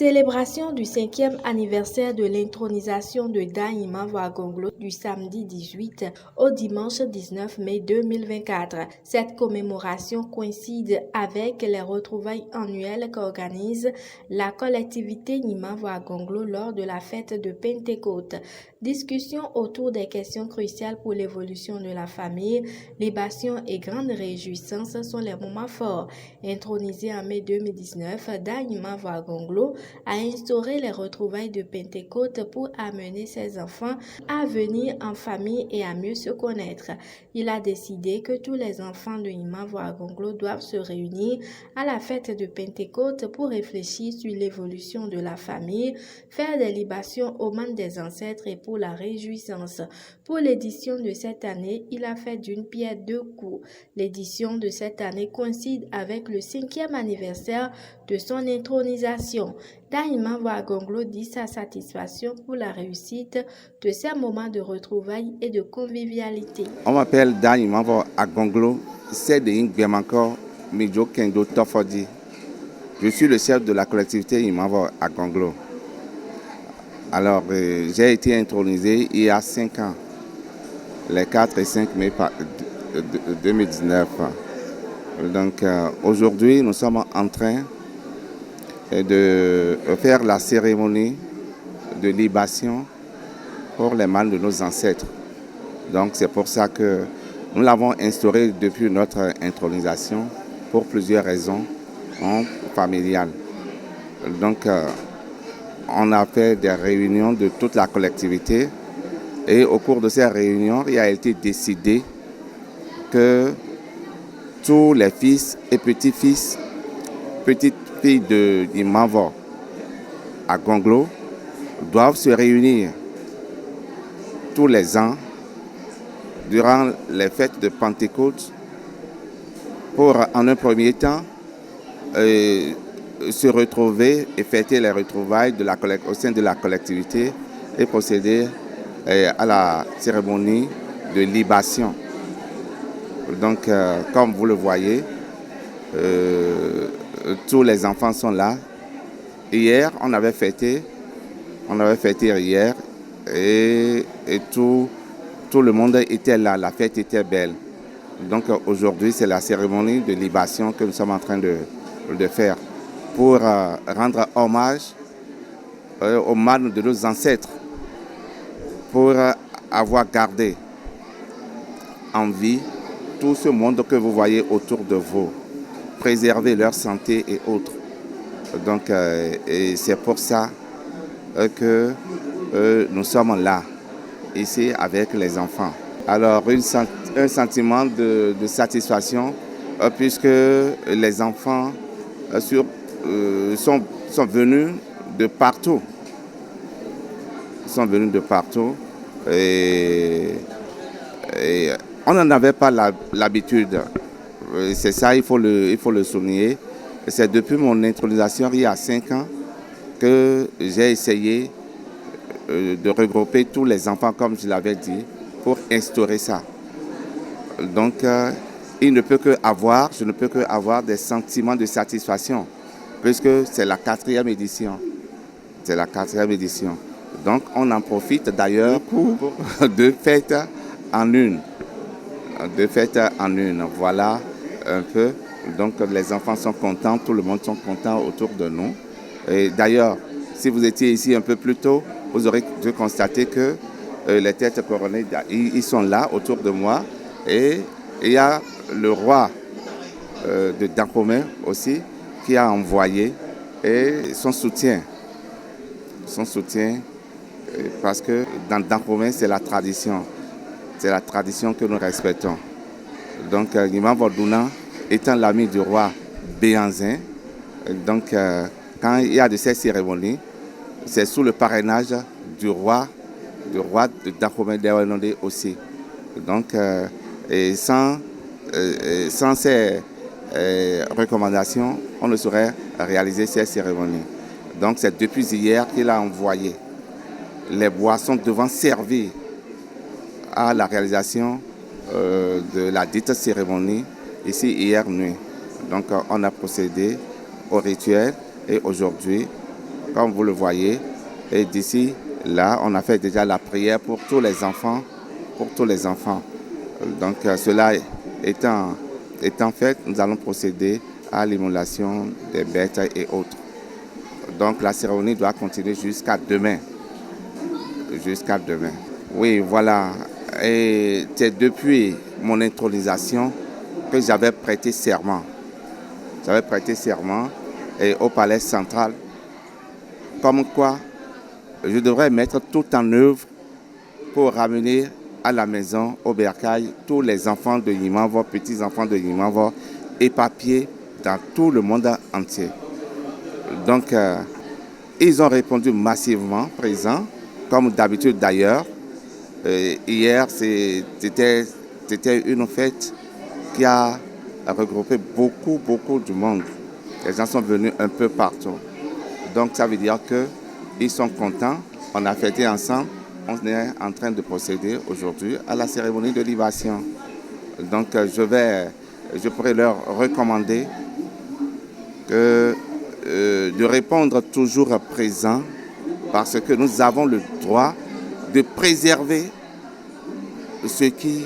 Célébration du 5e anniversaire de l'intronisation de Dany Imavor Agonglo du samedi 18 au dimanche 19 mai 2024. Cette commémoration coïncide avec les retrouvailles annuelles qu'organise la collectivité Imavor Agonglo lors de la fête de Pentecôte. Discussion autour des questions cruciales pour l'évolution de la famille, libation et grande réjouissance sont les moments forts. Intronisé en mai 2019, Dany Imavor Agonglo a instauré les retrouvailles de Pentecôte pour amener ses enfants à venir en famille et à mieux se connaître. Il a décidé que tous les enfants de Imavor Agonglo doivent se réunir à la fête de Pentecôte pour réfléchir sur l'évolution de la famille, faire des libations aux membres des ancêtres et pour la réjouissance. Pour l'édition de cette année, il a fait d'une pierre deux coups. L'édition de cette année coïncide avec le 5e anniversaire de son intronisation. Dany Imavor Agonglo dit sa satisfaction pour la réussite de ces moments de retrouvailles et de convivialité. On m'appelle Dany Imavor Agonglo, c'est de Ingbemanko, Midjo Kendo Tofodi. Je suis le chef de la collectivité Imavor Agonglo. Alors, j'ai été intronisé il y a 5 ans, les 4 et 5 mai 2019. Donc, aujourd'hui, nous sommes en train de faire la cérémonie de libation pour les mâles de nos ancêtres. Donc, c'est pour ça que nous l'avons instauré depuis notre intronisation pour plusieurs raisons familiales. Donc, on a fait des réunions de toute la collectivité et au cours de ces réunions, il a été décidé que tous les fils et petits-fils, petites filles de Imavor Agonglo doivent se réunir tous les ans durant les fêtes de Pentecôte pour, en un premier temps, se retrouver et fêter les retrouvailles au sein de la collectivité et procéder à la cérémonie de libation. Donc, comme vous le voyez, tous les enfants sont là. Hier, on avait fêté hier et tout le monde était là, la fête était belle. Donc aujourd'hui, c'est la cérémonie de libation que nous sommes en train de faire pour rendre hommage aux mâles de nos ancêtres, pour avoir gardé en vie tout ce monde que vous voyez autour de vous, préserver leur santé et autres. Donc, et c'est pour ça que nous sommes là, ici avec les enfants. Alors, un sentiment de satisfaction, puisque les enfants sont venus de partout. Ils sont venus de partout et on n'en avait pas l'habitude. C'est ça, il faut le souligner. C'est depuis mon intronisation il y a 5 ans que j'ai essayé de regrouper tous les enfants, comme je l'avais dit, pour instaurer ça. Donc, je ne peux que avoir des sentiments de satisfaction, puisque c'est la 4e édition. C'est la 4e édition. Donc, on en profite d'ailleurs pour 2 fêtes en une. 2 fêtes en une. Voilà un peu. Donc, les enfants sont contents, tout le monde sont content autour de nous. Et d'ailleurs, si vous étiez ici un peu plus tôt, vous aurez dû constater que les têtes couronnées, ils sont là autour de moi. Et il y a le roi de Dahomey aussi qui a envoyé et son soutien. Parce que dans Dahomey, c'est la tradition. C'est la tradition que nous respectons. Donc, Imavor Douna étant l'ami du roi Béhanzin, donc quand il y a de ces cérémonies, c'est sous le parrainage du roi de Dahomey Dawanondé aussi. Donc, et sans ces recommandations, on ne saurait réaliser ces cérémonies. Donc, c'est depuis hier qu'il a envoyé les boissons devant servir à la réalisation de la dite cérémonie ici hier nuit. Donc on a procédé au rituel et aujourd'hui comme vous le voyez. Et d'ici là, on a fait déjà la prière pour tous les enfants, Donc cela étant fait, nous allons procéder à l'immolation des bêtes et autres. Donc la cérémonie doit continuer jusqu'à demain. Oui, voilà. Et c'est depuis mon intronisation que j'avais prêté serment. Et au palais central, comme quoi je devrais mettre tout en œuvre pour ramener à la maison, au bercail, tous les enfants de Yimavo, petits-enfants de Yimavo, éparpillés dans tout le monde entier. Donc, ils ont répondu massivement présents, comme d'habitude d'ailleurs. Hier, c'était une fête qui a regroupé beaucoup de monde. Les gens sont venus un peu partout. Donc, ça veut dire qu'ils sont contents. On a fêté ensemble. On est en train de procéder aujourd'hui à la cérémonie de libation. Donc, je pourrais leur recommander de répondre toujours présent parce que nous avons le droit de préserver ce qui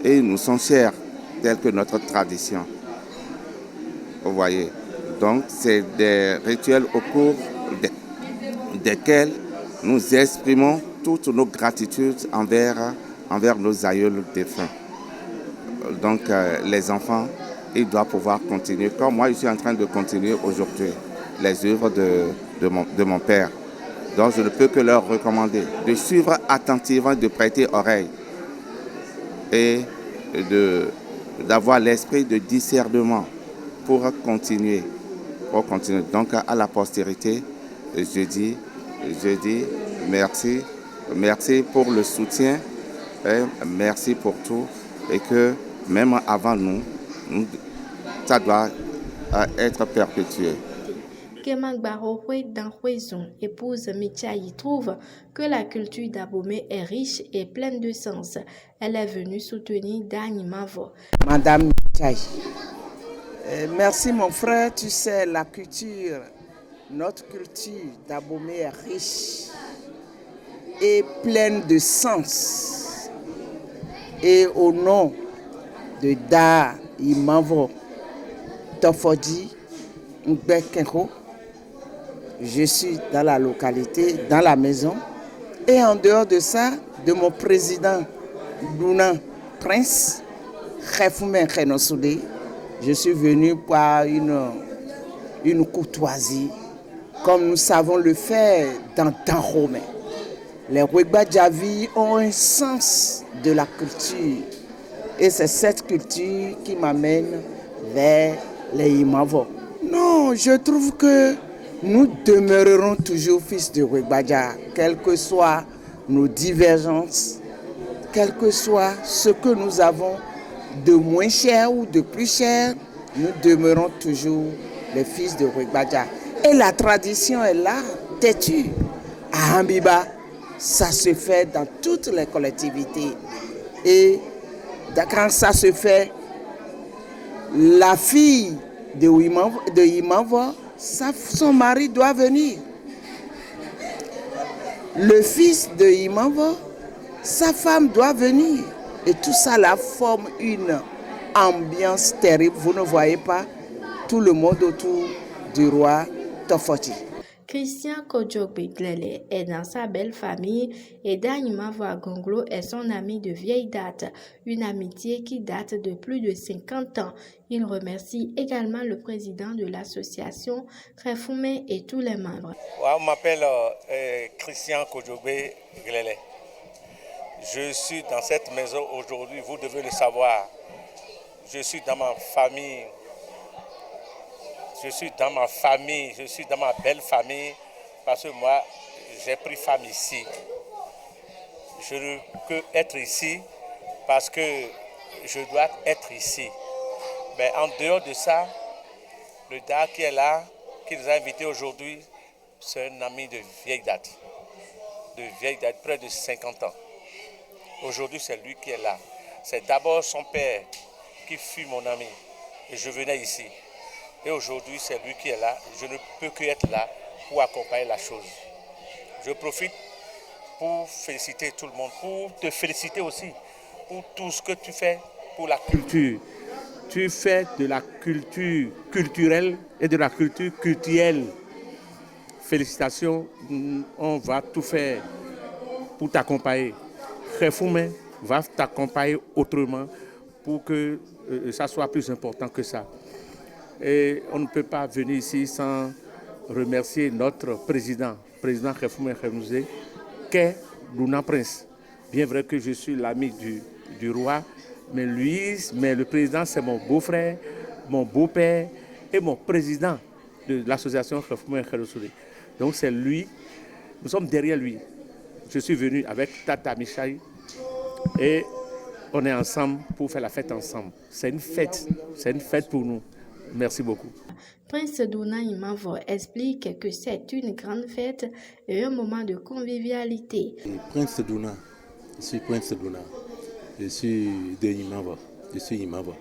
nous sont chers, tel que notre tradition. Vous voyez. Donc, c'est des rituels au cours desquels nous exprimons toutes nos gratitudes envers nos aïeuls défunts. Donc, les enfants, ils doivent pouvoir continuer, comme moi, je suis en train de continuer aujourd'hui, les œuvres de mon père. Donc, je ne peux que leur recommander de suivre attentivement, de prêter oreille et d'avoir l'esprit de discernement pour continuer. Donc, à la postérité, je dis merci pour le soutien, merci pour tout, et que même avant nous, ça doit être perpétué. Kemak Barohwe d'Anhwezon, épouse Michaï, trouve que la culture d'Abomey est riche et pleine de sens. Elle est venue soutenir Dany Mavo. Madame Michaï, merci mon frère, tu sais, notre culture d'Abomey est riche et pleine de sens. Et au nom de Dany Mavo Tofodi Ngbekenko, je suis dans la localité, dans la maison. Et en dehors de ça, de mon président Luna Prince, Khefoumen Khenosoudé, je suis venu par une courtoisie, comme nous savons le faire dans Dahomey. Les Wegba-Djavi ont un sens de la culture. Et c'est cette culture qui m'amène vers les Yimavo. Non, je trouve que nous demeurerons toujours fils de Wegbaja, quelles que soient nos divergences, quel que soit ce que nous avons de moins cher ou de plus cher, nous demeurons toujours les fils de Wegbaja. Et la tradition est là, têtue. À Ambiba, ça se fait dans toutes les collectivités. Et quand ça se fait, la fille de Yimavo, son mari doit venir. Le fils de Yimavo, sa femme doit venir. Et tout ça là forme une ambiance terrible. Vous ne voyez pas tout le monde autour du roi Tofoti. Christian Kodjogbe Glele est dans sa belle famille et Dany Mavo Agonglo est son ami de vieille date, une amitié qui date de plus de 50 ans. Il remercie également le président de l'association, Khefoumen, et tous les membres. On m'appelle Christian Kodjogbe Glele. Je suis dans cette maison aujourd'hui, vous devez le savoir. Je suis dans ma famille. Je suis dans ma belle famille, parce que moi, j'ai pris femme ici. Je ne peux être ici parce que je dois être ici. Mais en dehors de ça, le DA qui est là, qui nous a invités aujourd'hui, c'est un ami de vieille date, près de 50 ans. Aujourd'hui, c'est lui qui est là. C'est d'abord son père qui fut mon ami, et je venais ici. Et aujourd'hui, c'est lui qui est là. Je ne peux que être là pour accompagner la chose. Je profite pour féliciter tout le monde, pour te féliciter aussi pour tout ce que tu fais pour la culture. Tu fais de la culture culturelle et de la culture culturelle. Félicitations, on va tout faire pour t'accompagner. Khefoumen va t'accompagner autrement pour que ça soit plus important que ça. Et on ne peut pas venir ici sans remercier notre président Khefoumen Khemouze, qu'est Luna Prince. Bien vrai que je suis l'ami du roi, mais le président, c'est mon beau-frère, mon beau-père et mon président de l'association Khefoumen Khemouze. Donc c'est lui, nous sommes derrière lui. Je suis venu avec Tata Michaï et on est ensemble pour faire la fête ensemble. C'est une fête pour nous. Merci beaucoup. Prince Douna Imavo explique que c'est une grande fête et un moment de convivialité. Prince Douna, je suis Prince Douna, je suis de Imavo, je suis Imavo.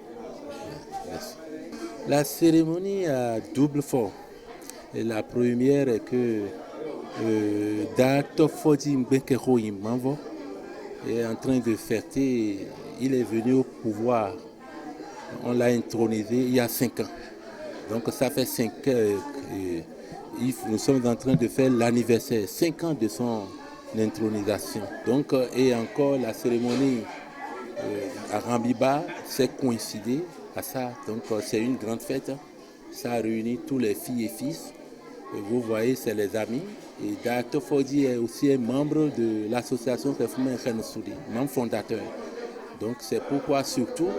Merci. La cérémonie a double forme. Et la première est que Dr. Fodi Mbenkero Imavo est en train de fêter, il est venu au pouvoir. On l'a intronisé il y a 5 ans. Donc ça fait 5 ans. Nous sommes en train de faire l'anniversaire, 5 ans de son intronisation. Donc, et encore la cérémonie à Rambiba, c'est coïncidé à ça. Donc c'est une grande fête. Ça a réuni tous les filles et fils. Et vous voyez, c'est les amis. Et Dr. Fodi est aussi un membre de l'association Khefoumen Khemouze, membre fondateur. Donc c'est pourquoi surtout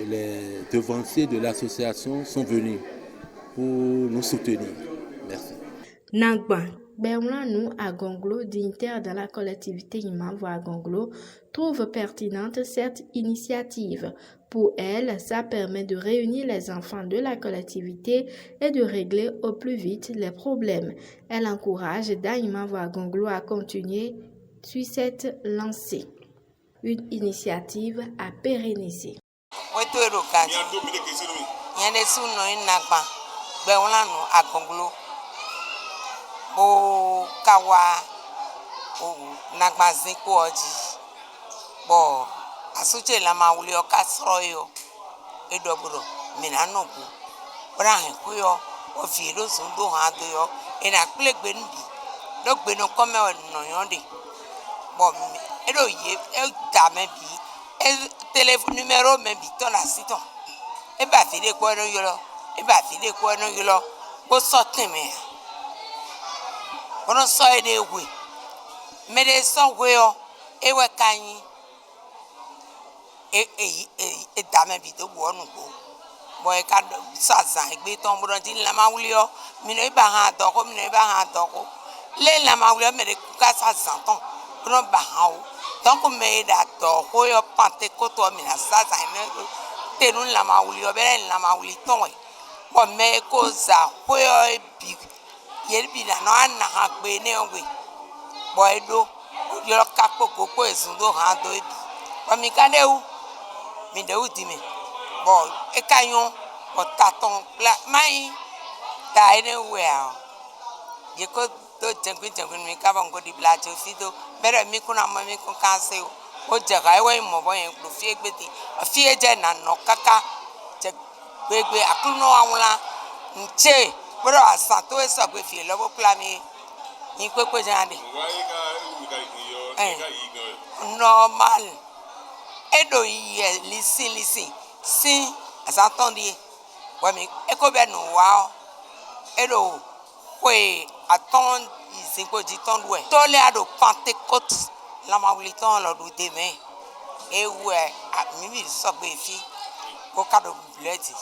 les devanciers de l'association sont venus pour nous soutenir. Merci. Nagba Bermlanou à Gonglo, dignitaire dans la collectivité Imavo à Gonglo, trouve pertinente cette initiative. Pour elle, ça permet de réunir les enfants de la collectivité et de régler au plus vite les problèmes. Elle encourage Imavo à Gonglo à continuer sur cette lancée. Une initiative à pérenniser. O kawa o nagbazi ko oji bo asuche la ma wuli o ka soro yo edoburo minanu ku ora hen ku yo o fi lo sun do han do yo ina kule gbe nbi do gbe no come no yon de bo edo ye e ta me bi e téléphone numéro me bi to la siton e ba fi de ko no yo lo e ba fi de ko no yo lo bo so tin me on so ede we me de so we o e we kan e da me bi to wo nu ko bo e ka sa egbe ton bo din la ma wuli o mi no ba ha do ko mi no ba ha do ko le la ma wuli me de ka sa ton no ba ha o donc me da to ko yo pante ko to mi na sa ne te nu la ma wuli o be la ma wuli ton we bo me ko za ko yo bi yerbi na no ana ha gbe ne onwe boy do yo ka kokoko esun do ha do ebi o mi ka lewu mi de uti mi bo e kayon o taton mai ta ene we a ye ko do jengun mi ka bon go di blache fi do bere mi kuna mo mi kun kan se o je ga ewe mo bo yen pro fi egbeti fi eje na no kaka je gbegbe akuno awula nche pero asanto eso pe fi lobo plami ni pepe jande normal edo ye listen si asanto di wa mi e ko be nu wa edo we aton isinko ji ton we to le ado Pentecôte la ma wuli ton lo do de me e we mi so pe fi ko ka do bleti